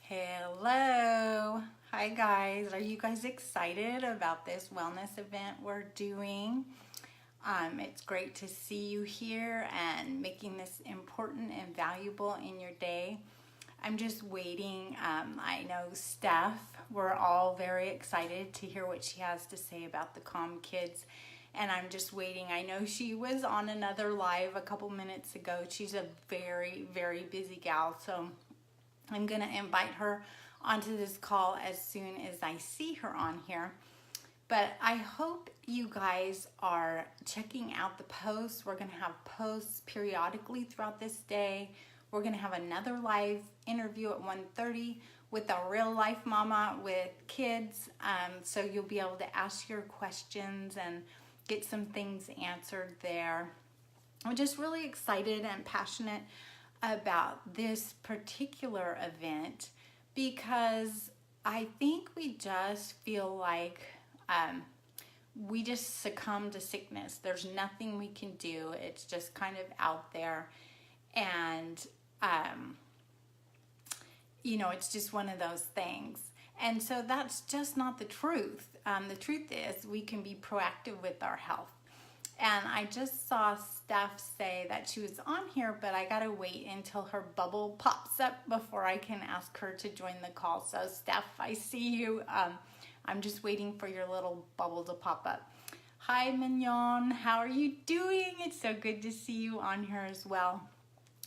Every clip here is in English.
Hello. Hi guys. Are you guys excited about this wellness event we're doing? It's great to see you here and making this important and valuable in your day. I'm just waiting. I know Steph, we're all very excited to hear what she has to say about the Calm Kids. And I'm just waiting. I know she was on another live a couple minutes ago. She's a very, very busy gal. So I'm going to invite her onto this call as soon as I see her on here. But I hope you guys are checking out the posts. We're going to have posts periodically throughout this day. We're going to have another live interview at 1:30 with a real life mama with kids. So you'll be able to ask your questions and get some things answered there. I'm just really excited and passionate about this particular event because I think we just feel like we just succumb to sickness. There's nothing we can do. It's just kind of out there. And, it's just one of those things. And so that's just not the truth. The truth is we can be proactive with our health. And I just saw Steph say that she was on here, but I gotta wait until her bubble pops up before I can ask her to join the call. So Steph, I see you. I'm just waiting for your little bubble to pop up. Hi, Mignon. How are you doing? It's so good to see you on here as well.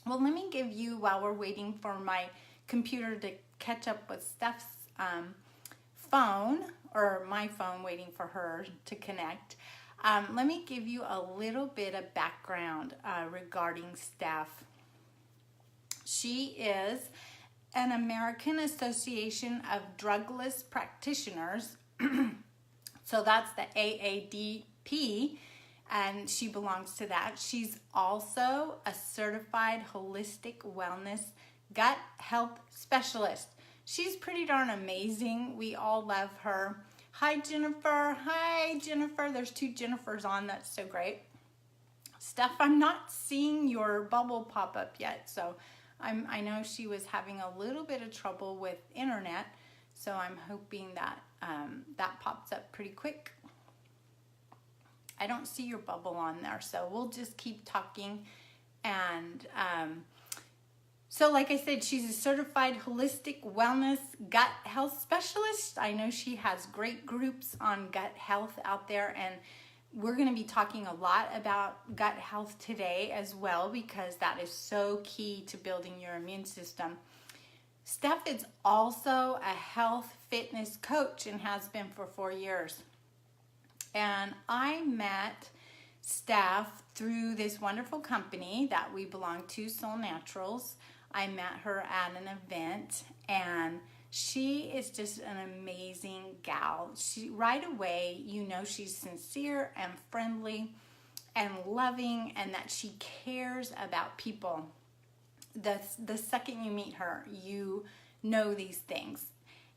Well, let me give you, while we're waiting for my computer to catch up with Steph's phone, or my phone waiting for her to connect. Let me give you a little bit of background regarding Steph. She is an American Association of Drugless Practitioners. So that's the AADP, and she belongs to that. She's also a certified holistic wellness gut health specialist. She's pretty darn amazing. We all love her. Hi, Jennifer. Hi, Jennifer. There's two Jennifers on. That's so great. Steph, I'm not seeing your bubble pop up yet. So I know she was having a little bit of trouble with internet. So I'm hoping that that pops up pretty quick. I don't see your bubble on there. So we'll just keep talking. And so like I said, she's a certified holistic wellness gut health specialist. I know she has great groups on gut health out there, and we're going to be talking a lot about gut health today as well because that is so key to building your immune system. Steph is also a health fitness coach and has been for 4 years. And I met Steph through this wonderful company that we belong to, Soul Naturals. I met her at an event, and she is just an amazing gal. She right away, she's sincere and friendly and loving, and that she cares about people. The second you meet her, you know these things.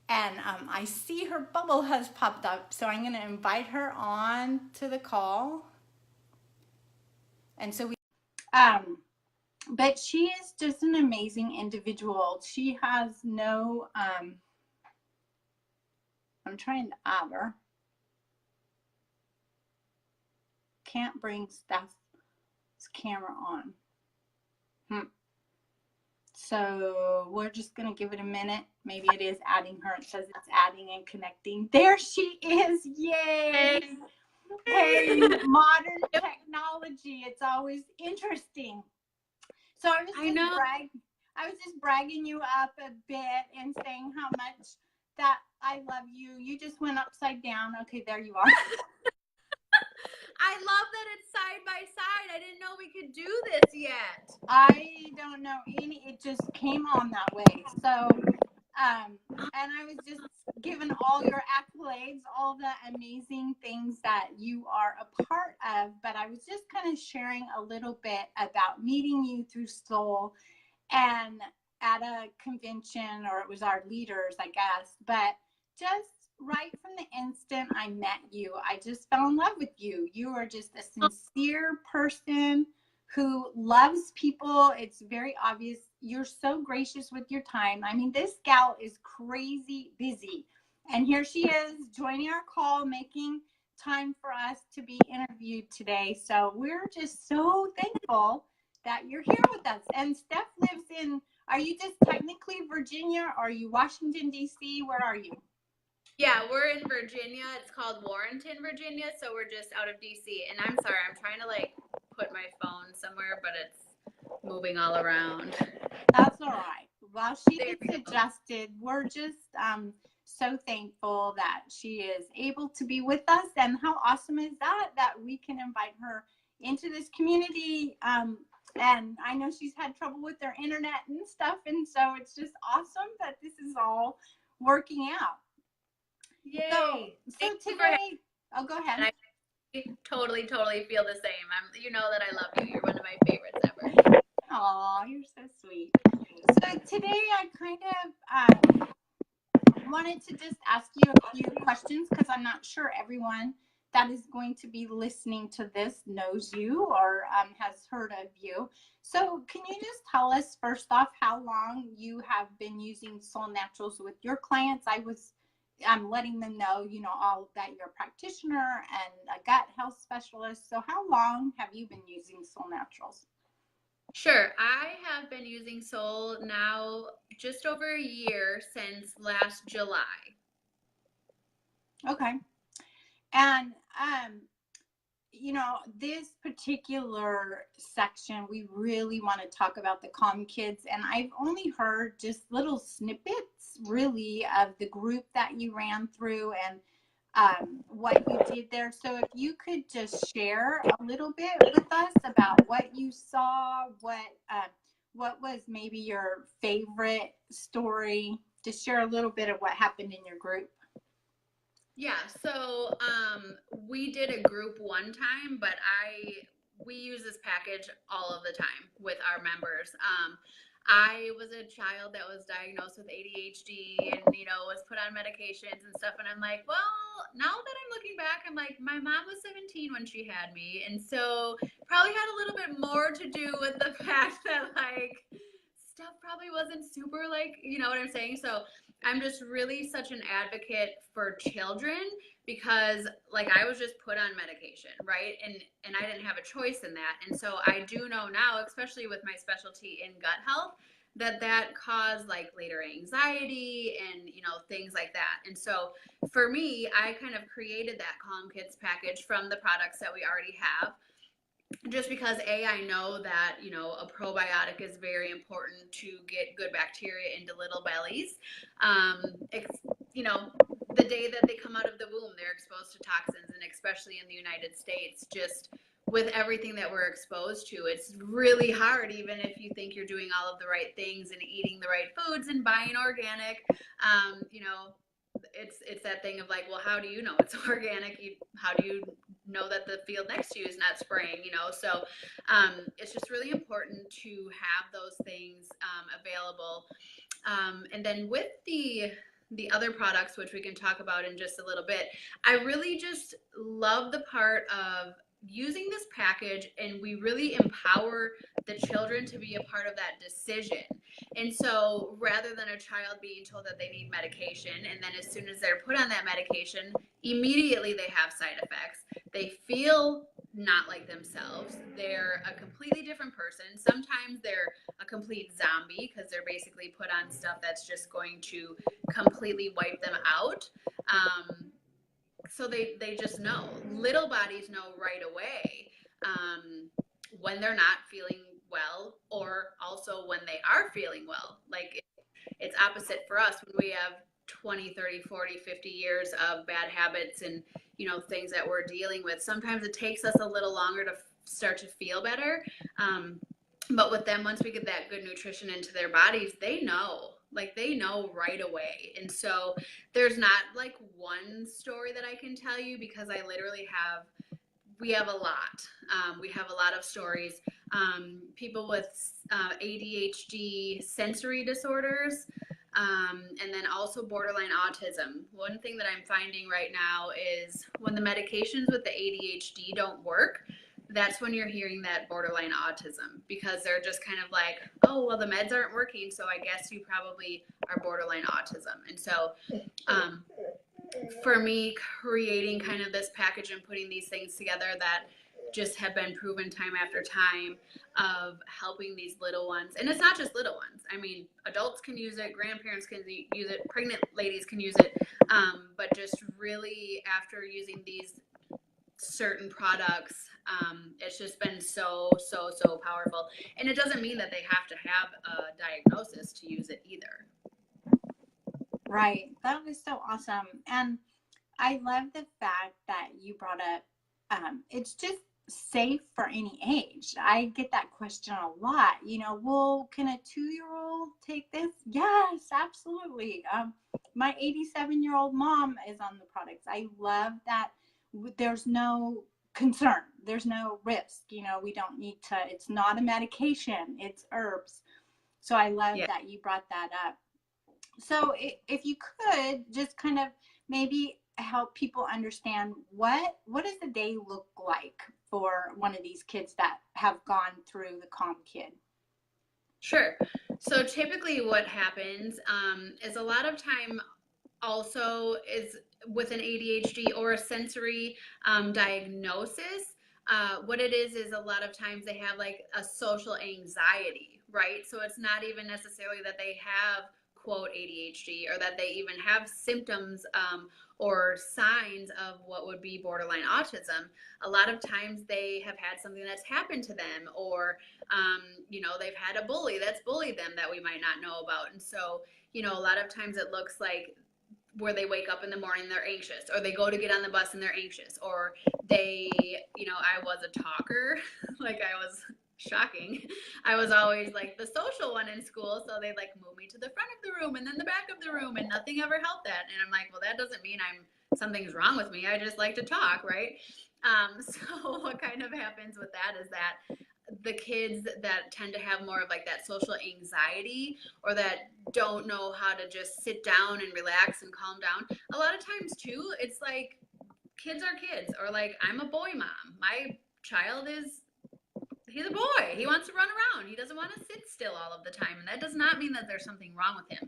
And I see her bubble has popped up, so I'm going to invite her on to the call. And so but she is just an amazing individual. She has no, I'm trying to add her. Can't bring Steph's camera on. So we're just going to give it a minute. Maybe it is adding her. It says it's adding and connecting. There she is. Yay. Hey, modern technology. It's always interesting. So I was just bragging you up a bit and saying how much that I love you. You just went upside down. Okay, there you are. I love that it's side by side. I didn't know we could do this yet. I don't know it just came on that way. So, and I was just giving all your accolades, all the amazing things that you are a part of, but I was just kind of sharing a little bit about meeting you through Soul and at a convention, or it was our leaders, I guess, but just right from the instant I met you, I just fell in love with you. You are just a sincere person, who loves people. It's very obvious. You're so gracious with your time. I mean, this gal is crazy busy. And here she is joining our call, making time for us to be interviewed today. So we're just so thankful that you're here with us. And Steph lives in, are you just technically Virginia? Or are you Washington, D.C.? Where are you? Yeah, we're in Virginia. It's called Warrenton, Virginia. So we're just out of DC. And I'm sorry, I'm trying to like put my phone somewhere, but it's moving all around. That's all right. While she There gets adjusted, we're just so thankful that she is able to be with us. And how awesome is that, that we can invite her into this community. And I know she's had trouble with her internet and stuff. And so it's just awesome that this is all working out. Yay. So today, oh, go ahead. And I totally feel the same. You know that I love you. You're one of my favorites ever. Oh, you're so sweet. So today I kind of wanted to just ask you a few questions because I'm not sure everyone that is going to be listening to this knows you or has heard of you. So can you just tell us first off how long you have been using Soul Naturals with your clients? I'm letting them know, all that you're a practitioner and a gut health specialist. So how long have you been using Soul Naturals? Sure. I have been using Soul now just over a year since last July. Okay. And this particular section, we really want to talk about the Calm Kids. And I've only heard just little snippets, really, of the group that you ran through and what you did there. So if you could just share a little bit with us about what you saw, what was maybe your favorite story, just share a little bit of what happened in your group. Yeah, so we did a group one time, but we use this package all of the time with our members. I was a child that was diagnosed with ADHD and, was put on medications and stuff. And I'm like, well, now that I'm looking back, I'm like, my mom was 17 when she had me. And so probably had a little bit more to do with the fact that stuff probably wasn't super you know what I'm saying? So I'm just really such an advocate for children because I was just put on medication, right? And I didn't have a choice in that. And so I do know now, especially with my specialty in gut health, that caused later anxiety and things like that. And so for me, I kind of created that Calm Kids package from the products that we already have. Just because I know that a probiotic is very important to get good bacteria into little bellies. The day that they come out of the womb, they're exposed to toxins, and especially in the United States, just with everything that we're exposed to, it's really hard. Even if you think you're doing all of the right things and eating the right foods and buying organic, it's that thing of well, how do you know it's organic? How do you know that the field next to you is not spraying? So it's just really important to have those things available. And then with the other products, which we can talk about in just a little bit, I really just love the part of using this package, and we really empower the children to be a part of that decision. And so rather than a child being told that they need medication, and then as soon as they're put on that medication, immediately they have side effects. They feel not like themselves. They're a completely different person. Sometimes they're a complete zombie because they're basically put on stuff that's just going to completely wipe them out. So they just know. Little bodies know right away when they're not feeling well, or also when they are feeling well. It's opposite for us when we have 20, 30, 40, 50 years of bad habits and things that we're dealing with. Sometimes it takes us a little longer to start to feel better. But with them, once we get that good nutrition into their bodies, they know. They know right away. And so there's not one story that I can tell you, because I literally we have a lot. We have a lot of stories. People with ADHD, sensory disorders, and then also borderline autism. One thing that I'm finding right now is when the medications with the ADHD don't work, that's when you're hearing that borderline autism, because they're just kind of like, oh, well, the meds aren't working, so I guess you probably are borderline autism. And so um, for me, creating kind of this package and putting these things together that just have been proven time after time of helping these little ones. And it's not just little ones. I mean, adults can use it, grandparents can use it, pregnant ladies can use it. But just really after using these certain products, it's just been so powerful. And it doesn't mean that they have to have a diagnosis to use it either. Right. That was so awesome. And I love the fact that you brought up it's just safe for any age. I get that question a lot. Well, can a 2-year-old take this? Yes, absolutely. My 87-year-old mom is on the products. I love that there's no concern, there's no risk. We don't need to, it's not a medication, it's herbs. So I love Yeah. that you brought that up. So if you could just kind of maybe help people understand what does the day look like for one of these kids that have gone through the Calm Kid? Sure. So typically what happens is a lot of time also is with an ADHD or a sensory diagnosis. What it is a lot of times they have like a social anxiety, right? So it's not even necessarily that they have quote ADHD or that they even have symptoms or signs of what would be borderline autism. A lot of times they have had something that's happened to them, or they've had a bully that's bullied them that we might not know about. And so a lot of times it looks like where they wake up in the morning, they're anxious, or they go to get on the bus and they're anxious, or they, I was a talker, like I was shocking. I was always like the social one in school. So they'd like move me to the front of the room and then the back of the room, and nothing ever helped that. And I'm like, well, that doesn't mean something's wrong with me. I just like to talk. Right. So what kind of happens with that is that the kids that tend to have more of like that social anxiety, or that don't know how to just sit down and relax and calm down, a lot of times too, it's like kids are kids, or like I'm a boy mom. My child he's a boy. He wants to run around. He doesn't want to sit still all of the time. And that does not mean that there's something wrong with him.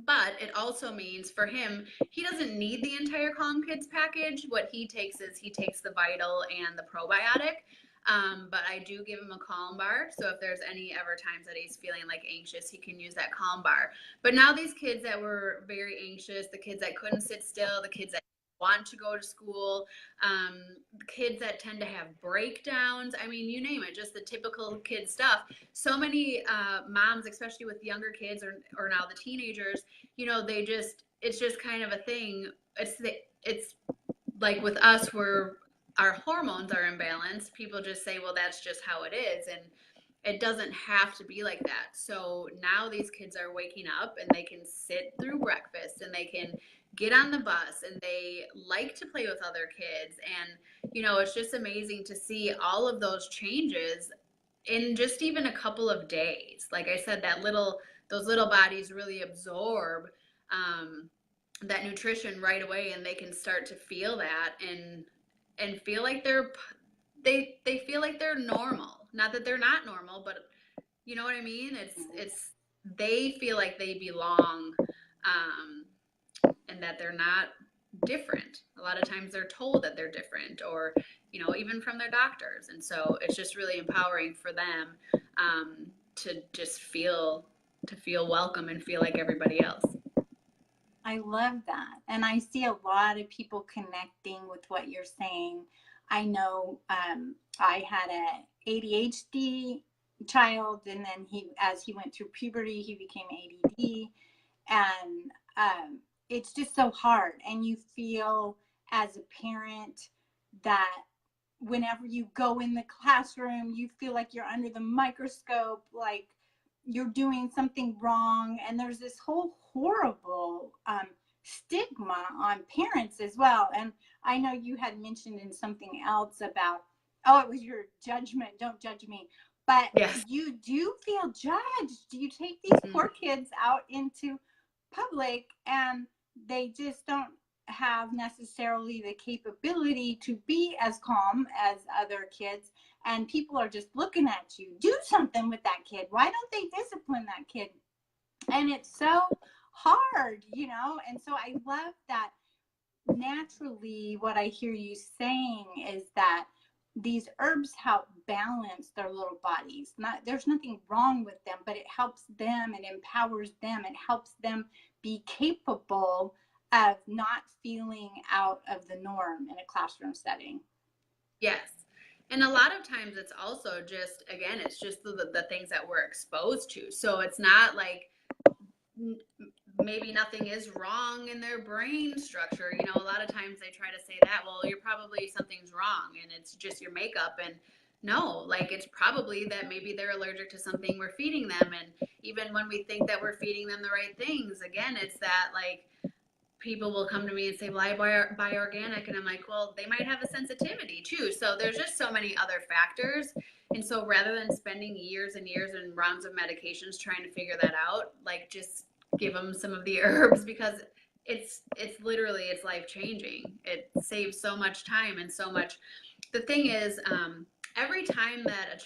But it also means for him, he doesn't need the entire Calm Kids package. What he takes the Vital and the probiotic. But I do give him a Calm bar. So if there's any ever times that he's feeling like anxious, he can use that Calm bar. But now these kids that were very anxious, the kids that couldn't sit still, the kids that want to go to school, kids that tend to have breakdowns, I mean, you name it, just the typical kid stuff. So many moms, especially with younger kids, or now the teenagers, it's just kind of a thing. It's like with us, where our hormones are imbalanced, people just say, well, that's just how it is. And it doesn't have to be like that. So now these kids are waking up and they can sit through breakfast and they can get on the bus and they like to play with other kids. And, it's just amazing to see all of those changes in just even a couple of days. Like I said, those little bodies really absorb that nutrition right away, and they can start to feel that and feel like they feel like they're normal. Not that they're not normal, but you know what I mean? It's they feel like they belong, and that they're not different. A lot of times they're told that they're different, or even from their doctors. And so it's just really empowering for them to just feel welcome and feel like everybody else. I love that. And I see a lot of people connecting with what you're saying. I know I had a ADHD child, and then as he went through puberty, he became ADD. And it's just so hard. And you feel as a parent that whenever you go in the classroom, you feel like you're under the microscope, like you're doing something wrong. And there's this whole horrible stigma on parents as well. And I know you had mentioned in something else about, oh, it was your judgment, don't judge me. But yes. You do feel judged. You take these poor kids out into public and they just don't have necessarily the capability to be as calm as other kids, and people are just looking at you. Do something with that kid. Why don't they discipline that kid? And it's so hard, and so I love that. Naturally, what I hear you saying is that these herbs help balance their little bodies. There's nothing wrong with them, but it helps them, it empowers them, it helps them be capable of not feeling out of the norm in a classroom setting. Yes. And a lot of times it's also just, again, it's just the things that we're exposed to. So it's not like maybe nothing is wrong in their brain structure. A lot of times they try to say that, well, you're probably something's wrong and it's just your makeup. And no, like it's probably that maybe they're allergic to something we're feeding them. And even when we think that we're feeding them the right things, again, it's that like people will come to me and say, well, I buy organic. And I'm like, well, they might have a sensitivity too. So there's just so many other factors. And so rather than spending years and years and rounds of medications trying to figure that out, like just give them some of the herbs, because it's literally, it's life changing. It saves so much time and so much. The thing is, every time that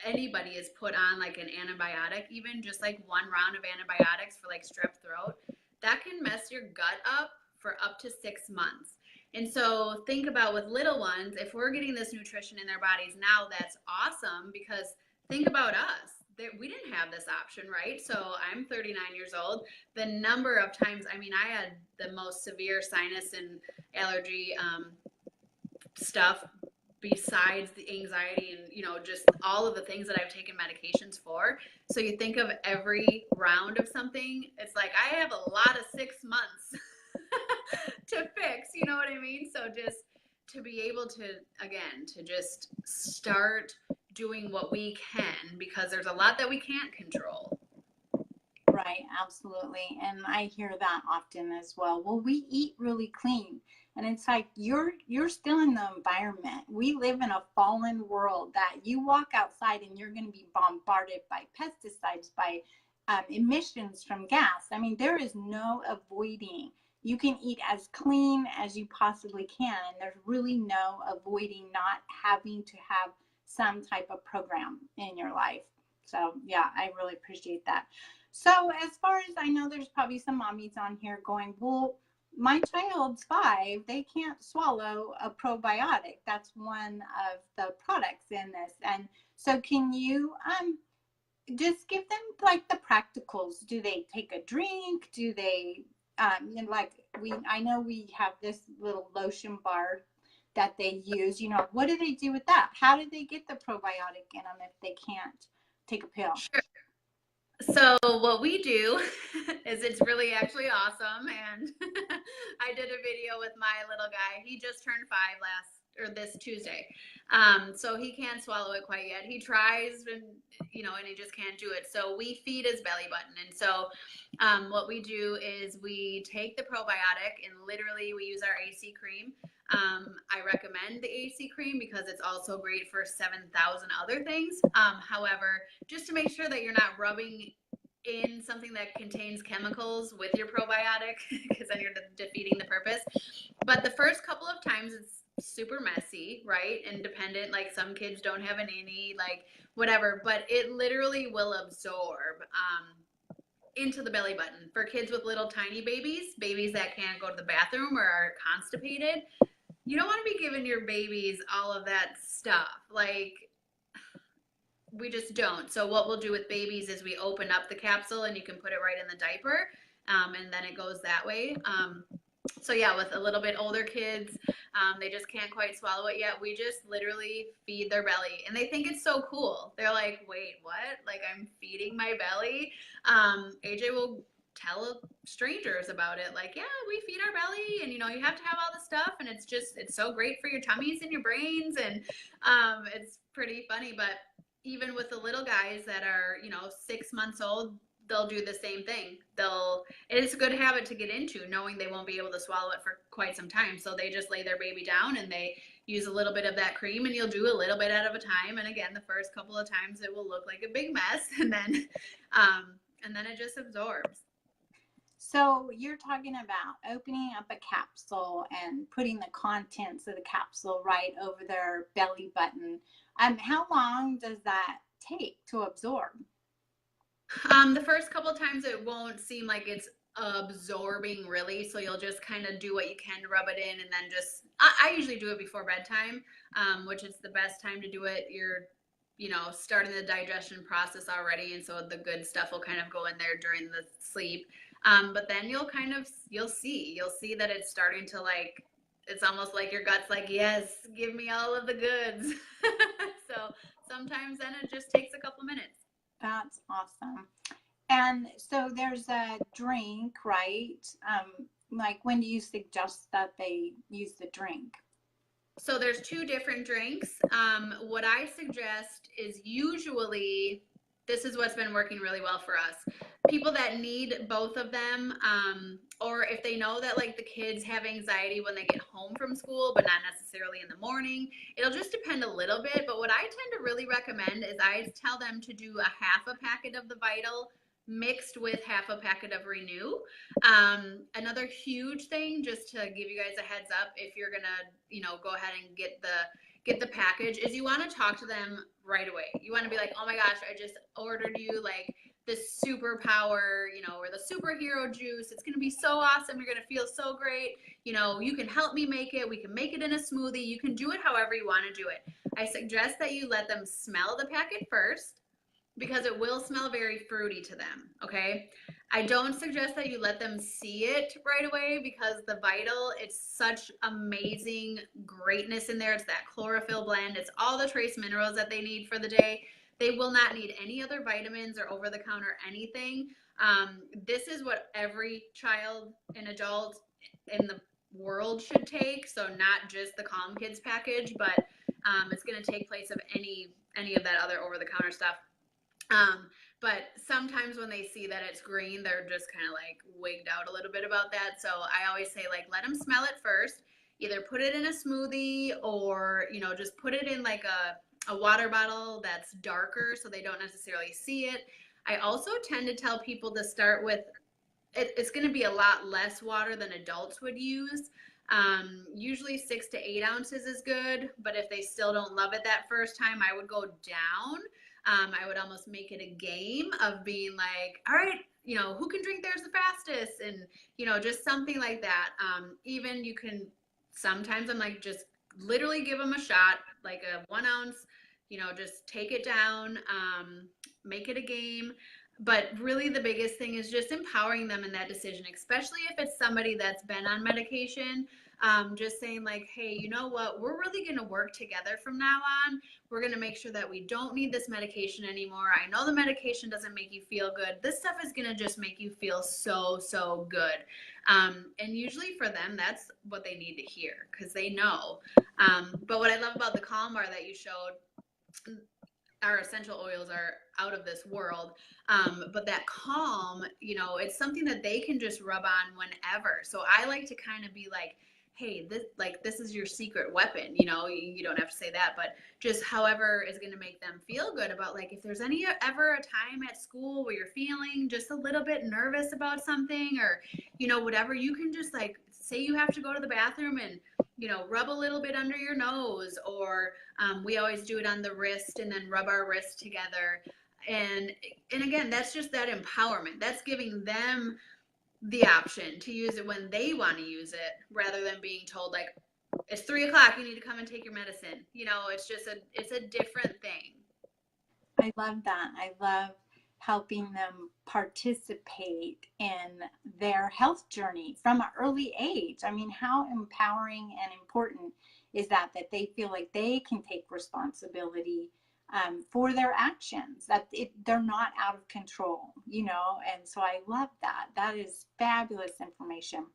anybody is put on like an antibiotic, even just like one round of antibiotics for like strep throat, that can mess your gut up for up to 6 months. And so think about with little ones, if we're getting this nutrition in their bodies now, that's awesome, because think about us. We didn't have this option, right? So I'm 39 years old. The number of times, I mean, I had the most severe sinus and allergy stuff besides the anxiety and, just all of the things that I've taken medications for. So you think of every round of something, it's like I have a lot of 6 months to fix, you know what I mean? So just to be able to, again, to just start doing what we can, because there's a lot that we can't control. Right, absolutely. And I hear that often as well. Well, we eat really clean. And it's like you're still in the environment. We live in a fallen world that you walk outside and you're going to be bombarded by pesticides, by emissions from gas. I mean, there is no avoiding. You can eat as clean as you possibly can. And there's really no avoiding not having to have some type of program in your life. So yeah, I really appreciate that. So as far as I know, there's probably some mommies on here going, well, my child's 5, they can't swallow a probiotic. That's one of the products in this. And so can you just give them like the practicals? Do they take a drink? Do they, I know we have this little lotion bar that they use, what do they do with that? How do they get the probiotic in them if they can't take a pill? Sure. So what we do is, it's really actually awesome. And I did a video with my little guy. He just turned 5 this Tuesday. So he can't swallow it quite yet. He tries and he just can't do it. So we feed his belly button. And so what we do is we take the probiotic and literally we use our AC cream. I recommend the AC cream because it's also great for 7,000 other things. However, just to make sure that you're not rubbing in something that contains chemicals with your probiotic, because then you're defeating the purpose. But the first couple of times it's super messy, right? And dependent, like some kids don't have an innie, like whatever, but it literally will absorb into the belly button. For kids with little tiny babies that can't go to the bathroom or are constipated, you don't want to be giving your babies all of that stuff. Like, we just don't. So what we'll do with babies is we open up the capsule and you can put it right in the diaper, and then it goes that way. So yeah, with a little bit older kids, they just can't quite swallow it yet. We just literally feed their belly, and they think it's so cool. They're like, wait, what? Like, I'm feeding my belly? AJ will tell strangers about it, like, yeah, we feed our belly, and you have to have all the stuff, and it's so great for your tummies and your brains, and it's pretty funny. But even with the little guys that are 6 months old, they'll do the same thing. It's a good habit to get into, knowing they won't be able to swallow it for quite some time. So they just lay their baby down and they use a little bit of that cream, and you'll do a little bit out of a time. And again, the first couple of times it will look like a big mess, and then it just absorbs. So you're talking about opening up a capsule and putting the contents of the capsule right over their belly button. How long does that take to absorb? The first couple times it won't seem like it's absorbing really, so you'll just kind of do what you can to rub it in, and then just I usually do it before bedtime, which is the best time to do it. You're starting the digestion process already, and so the good stuff will kind of go in there during the sleep. But then you'll see that it's starting to like it's almost like your gut's like, yes, give me all of the goods. So sometimes then it just takes a couple minutes. That's awesome. And so there's a drink, right? Like when do you suggest that they use the drink? So there's two different drinks. What I suggest is usually this is what's been working really well for us. People that need both of them, or if they know that like the kids have anxiety when they get home from school, but not necessarily in the morning. It'll just depend a little bit. But what I tend to really recommend is I tell them to do a half a packet of the Vital mixed with half a packet of Renew. Another huge thing, just to give you guys a heads up, if you're gonna, go ahead and get the package, is you want to talk to them right away. You want to be like, oh my gosh, I just ordered you like this superpower, or the superhero juice. It's gonna be so awesome. You're gonna feel so great. You can help me make it. We can make it in a smoothie. You can do it however you want to do it. I suggest that you let them smell the packet first because it will smell very fruity to them, okay? I don't suggest that you let them see it right away because the Vital, it's such amazing greatness in there. It's that chlorophyll blend. It's all the trace minerals that they need for the day. They will not need any other vitamins or over-the-counter anything. This is what every child and adult in the world should take, so not just the Calm Kids package, but it's going to take place of any of that other over-the-counter stuff. But sometimes when they see that it's green, they're just kind of like wigged out a little bit about that. So I always say, like, let them smell it first. Either put it in a smoothie or, just put it in like a water bottle that's darker so they don't necessarily see it. I also tend to tell people to start with it's going to be a lot less water than adults would use. Usually 6 to 8 ounces is good, but if they still don't love it that first time, I would go down. I would almost make it a game of being like, all right, who can drink theirs the fastest? And, just something like that. Even you can, sometimes I'm like, just literally give them a shot, like a 1 ounce, just take it down, make it a game. But really the biggest thing is just empowering them in that decision, especially if it's somebody that's been on medication. Just saying like, hey, you know what, we're really going to work together from now on. We're going to make sure that we don't need this medication anymore. I know the medication doesn't make you feel good. This stuff is going to just make you feel so, so good. And usually for them, that's what they need to hear because they know. But what I love about the Calm Bar that you showed, our essential oils are out of this world. But that Calm, it's something that they can just rub on whenever. So I like to kind of be like, hey, this is your secret weapon. You don't have to say that, but just however is going to make them feel good about, like, if there's ever a time at school where you're feeling just a little bit nervous about something, or whatever, you can just like say you have to go to the bathroom and rub a little bit under your nose, or we always do it on the wrist and then rub our wrist together. And again, that's just that empowerment. That's giving them the option to use it when they want to use it, rather than being told like, it's 3 o'clock, you need to come and take your medicine. It's a different thing. I love that. I love helping them participate in their health journey from an early age. I mean, how empowering and important is that they feel like they can take responsibility for their actions, that they're not out of control, and so I love that. That is fabulous information.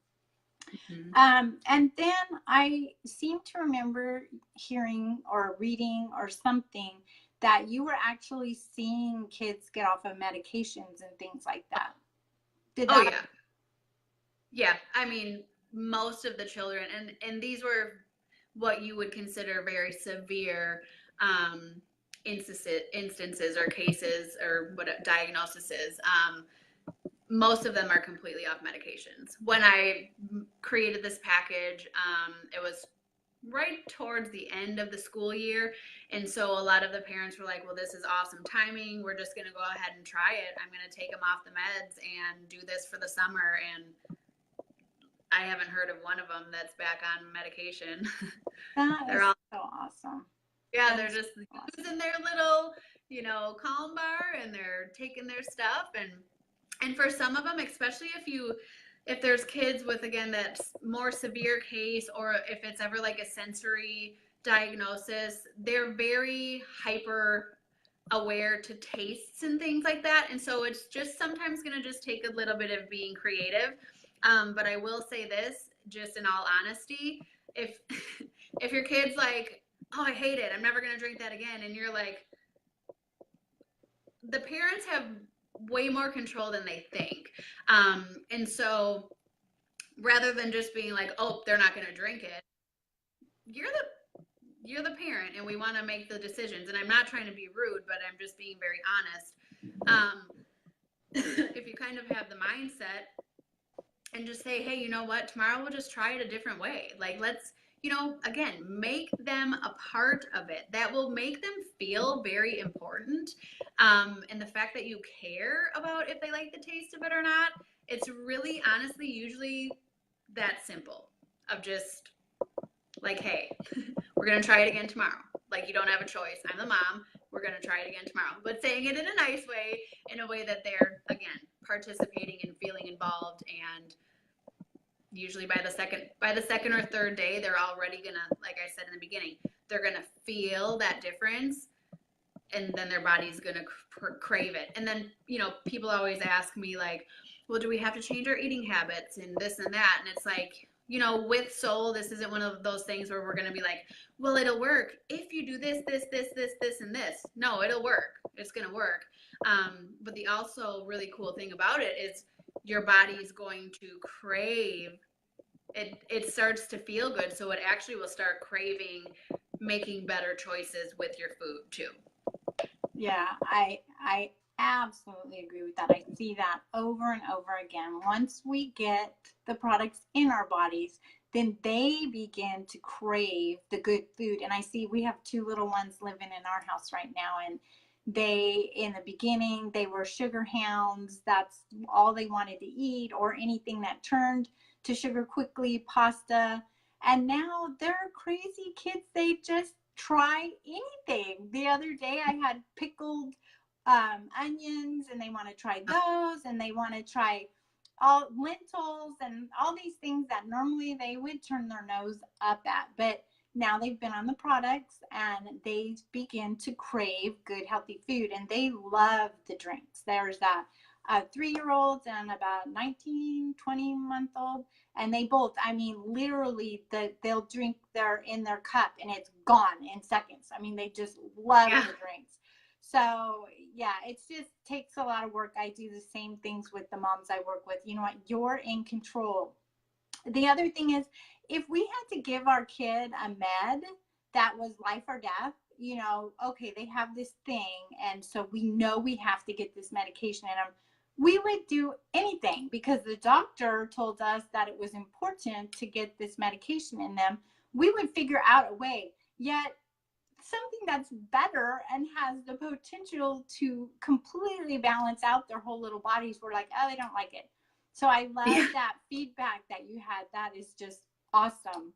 And then I seem to remember hearing or reading or something that you were actually seeing kids get off of medications and things like that. Did Oh that? yeah. I mean, most of the children, and these were what you would consider very severe instances or cases or what a diagnosis is. most of them are completely off medications. When I created this package, it was right towards the end of the school year. And so a lot of the parents were like, well, this is awesome timing. We're just going to go ahead and try it. I'm going to take them off the meds and do this for the summer. And I haven't heard of one of them that's back on medication. That They're is all, so awesome. yeah, That they're is just awesome. using their little, calm bar, and they're taking their stuff. And for some of them, especially if there's kids with, again, that more severe case, or if it's ever like a sensory diagnosis, they're very hyper aware to tastes and things like that. And so it's just sometimes going to just take a little bit of being creative. But I will say this, just in all honesty, if if your kid's like, oh, I hate it, I'm never going to drink that again, and you're like, the parents have way more control than they think. And so rather than just being like, oh, they're not going to drink it, you're the parent, and we want to make the decisions. And I'm not trying to be rude, but I'm just being very honest. If you kind of have the mindset and just say, hey, you know what, tomorrow we'll just try it a different way. Like, let's, again, make them a part of it. That will make them feel very important. And the fact that you care about if they like the taste of it or not, it's really, honestly, usually that simple, of just like, hey, we're going to try it again tomorrow. Like, you don't have a choice. I'm the mom. We're going to try it again tomorrow. But saying it in a nice way, in a way that they're, again, participating and feeling involved. And usually by the second or third day, they're already going to, like I said in the beginning, they're going to feel that difference. And then their body's going to crave it. And then, people always ask me, like, well, do we have to change our eating habits and this and that? And it's like, with Soul, this isn't one of those things where we're going to be like, well, it'll work if you do this, and this. No, it'll work. It's going to work. But the also really cool thing about it is your body's going to crave it. It starts to feel good. So it actually will start craving making better choices with your food too. Yeah, I absolutely agree with that. I see that over and over again. Once we get the products in our bodies, then they begin to crave the good food. And I see we have two little ones living in our house right now, and they, in the beginning, they were sugar hounds. That's all they wanted to eat, or anything that turned to sugar quickly, pasta. And now they're crazy kids. They just try anything. The other day I had pickled onions, and they want to try those, and they want to try all lentils and all these things that normally they would turn their nose up at. But now they've been on the products, and they begin to crave good, healthy food, and they love the drinks. There's that 3-year-olds and about 19, 20-month-old, and they both, I mean, literally, they'll drink in their cup, and it's gone in seconds. I mean, they just love the drinks. So yeah, it just takes a lot of work. I do the same things with the moms I work with. You know what? You're in control. The other thing is, if we had to give our kid a med that was life or death, okay, they have this thing, and so we know we have to get this medication in them, we would do anything, because the doctor told us that it was important to get this medication in them. We would figure out a way. Yet something that's better and has the potential to completely balance out their whole little bodies, we're like, oh, they don't like it. So I love that feedback that you had. That is just awesome.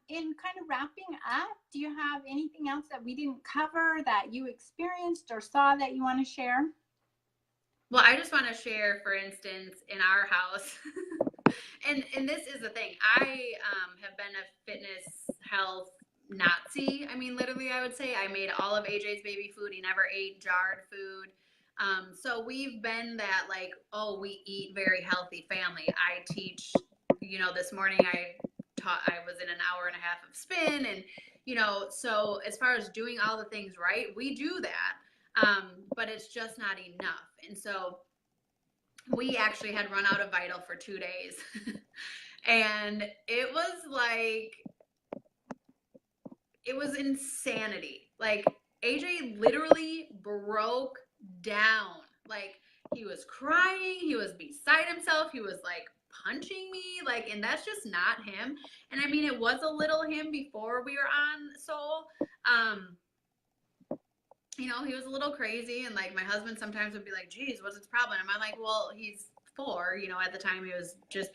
In kind of wrapping up, do you have anything else that we didn't cover that you experienced or saw that you want to share? Well, I just want to share, for instance, in our house, and this is the thing. I have been a fitness health Nazi. I mean, literally, I would say I made all of AJ's baby food. He never ate jarred food. So we've been that, like, oh, we eat very healthy family. I teach, this morning I was in an hour and a half of spin, and, so as far as doing all the things right, we do that. But it's just not enough. And so we actually had run out of Vital for 2 days. And it was insanity. Like, AJ literally broke down. Like, he was crying, he was beside himself, he was like punching me, like, and that's just not him. And I mean, it was a little him before we were on Soul. Um, he was a little crazy, and like my husband sometimes would be like, "Geez, what's his problem?" And I'm like, "Well, he's 4. At the time he was just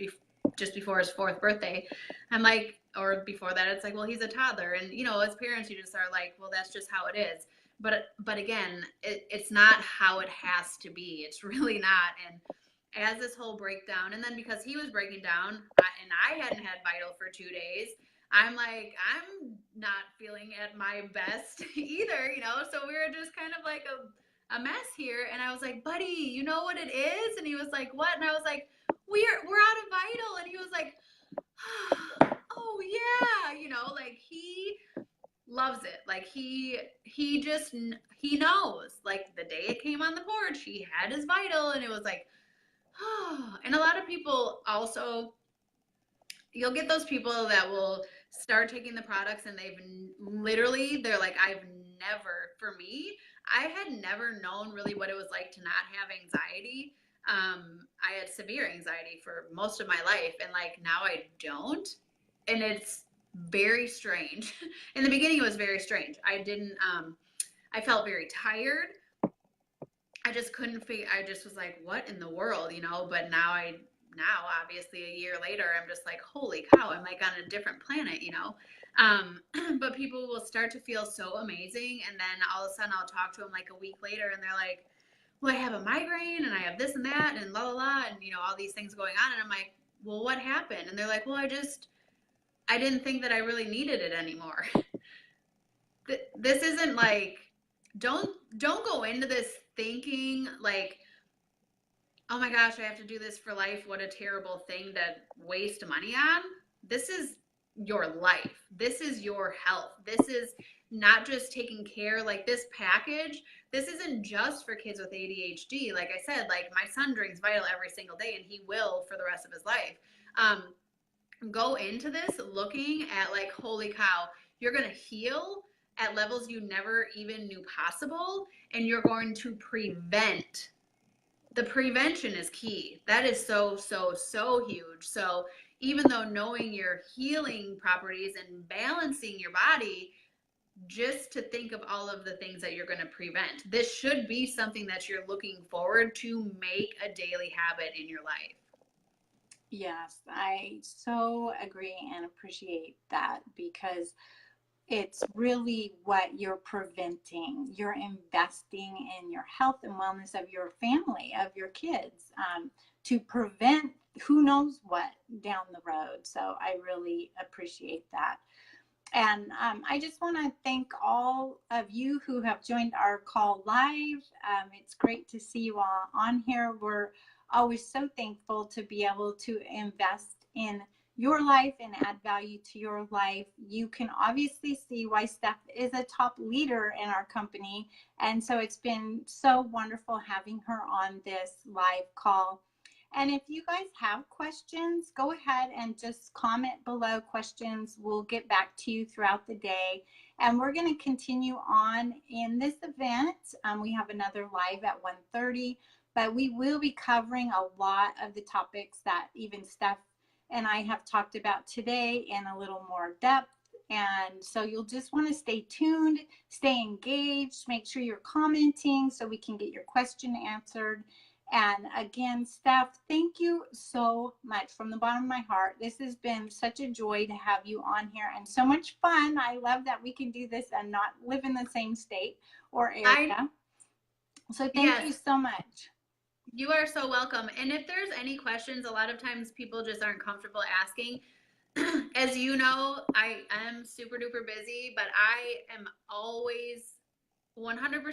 before his 4th birthday." I'm like, or before that, it's like, "Well, he's a toddler," and as parents, you just are like, "Well, that's just how it is." But again, it's not how it has to be. It's really not. And as this whole breakdown, and then because he was breaking down, and I hadn't had Vital for 2 days, I'm like, I'm not feeling at my best either. So we were just kind of like a mess here. And I was like, buddy, you know what it is? And he was like, what? And I was like, we're out of Vital. And he was like, oh yeah, like he loves it. Like he knows. Like the day it came on the porch, he had his Vital, and it was like, oh. And a lot of people also, you'll get those people that will start taking the products, and they're like, for me, I had never known really what it was like to not have anxiety. I had severe anxiety for most of my life, and like now I don't. And it's very strange. In the beginning, it was very strange. I felt very tired. I just couldn't figure. I just was like, what in the world? But now obviously a year later, I'm just like, holy cow, I'm like on a different planet. But people will start to feel so amazing, and then all of a sudden I'll talk to them like a week later, and they're like, well, I have a migraine, and I have this and that, and la la la, and all these things going on, and I'm like, well, what happened? And they're like, well, I didn't think that I really needed it anymore. This isn't like, don't go into this thinking like, oh my gosh, I have to do this for life. What a terrible thing to waste money on. This is your life. This is your health. This is not just taking care, like this package. This isn't just for kids with ADHD. Like I said, like my son drinks Vital every single day, and he will for the rest of his life. Go into this looking at like, holy cow, you're going to heal at levels you never even knew possible, and you're going to prevent. The prevention is key. That is so, so, so huge. So even though knowing your healing properties and balancing your body, just to think of all of the things that you're going to prevent. This should be something that you're looking forward to make a daily habit in your life. Yes, I so agree and appreciate that, because it's really what you're preventing. You're investing in your health and wellness of your family, of your kids, to prevent who knows what down the road. So I really appreciate that. And I just want to thank all of you who have joined our call live. It's great to see you all on here. We're always so thankful to be able to invest in your life and add value to your life. You can obviously see why Steph is a top leader in our company. And so it's been so wonderful having her on this live call. And if you guys have questions, go ahead and just comment below questions. We'll get back to you throughout the day. And we're going to continue on in this event. We have another live at 1:30, but we will be covering a lot of the topics that even Steph and I have talked about today in a little more depth. And so you'll just want to stay tuned, stay engaged, make sure you're commenting so we can get your question answered. And again, Steph, thank you so much from the bottom of my heart. This has been such a joy to have you on here, and so much fun. I love that we can do this and not live in the same state or area. So thank you so much. You are so welcome. And if there's any questions, a lot of times people just aren't comfortable asking. As you know, I am super duper busy, but I am always 100%.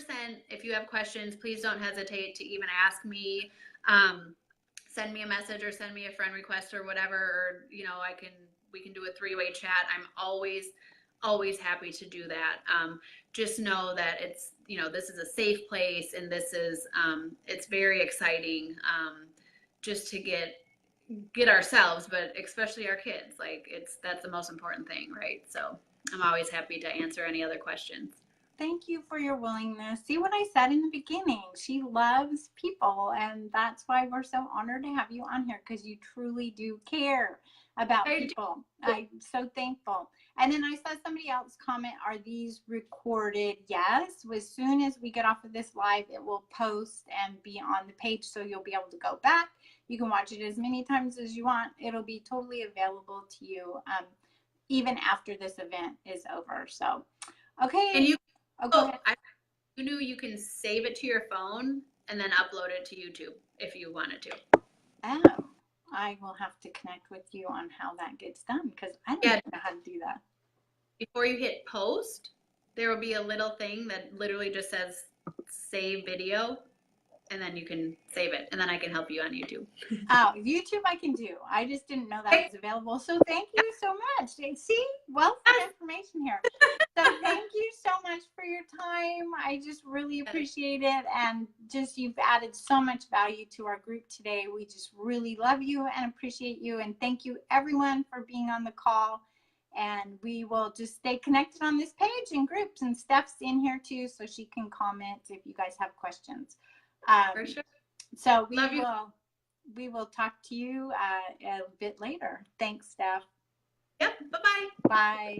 If you have questions, please don't hesitate to even ask me. Send me a message or send me a friend request or whatever, or we can do a 3-way chat. I'm always happy to do that. Just know that it's, this is a safe place, and this is, it's very exciting, just to get ourselves, but especially our kids. Like that's the most important thing, right? So I'm always happy to answer any other questions. thank you for your willingness. See what I said in the beginning? She loves people, and that's why we're so honored to have you on here, because you truly do care about people. I'm so thankful. And then I saw somebody else comment, are these recorded? Yes. As soon as we get off of this live, it will post and be on the page, so you'll be able to go back. You can watch it as many times as you want. It'll be totally available to you even after this event is over. So, okay. And you, go ahead. You knew you can save it to your phone and then upload it to YouTube if you wanted to. Oh, I will have to connect with you on how that gets done, because I don't even know how to do that. Before you hit post, there will be a little thing that literally just says save video, and then you can save it, and then I can help you on YouTube. Oh, YouTube I can do. I just didn't know that was available. So thank you so much. See, wealth of information here. So thank you so much for your time. I just really appreciate it. And just, you've added so much value to our group today. We just really love you and appreciate you. And thank you everyone for being on the call. And we will just stay connected on this page in groups. And Steph's in here too, so she can comment if you guys have questions. For sure. So we will talk to you a bit later. Thanks, Steph. Yep. Bye-bye. Bye.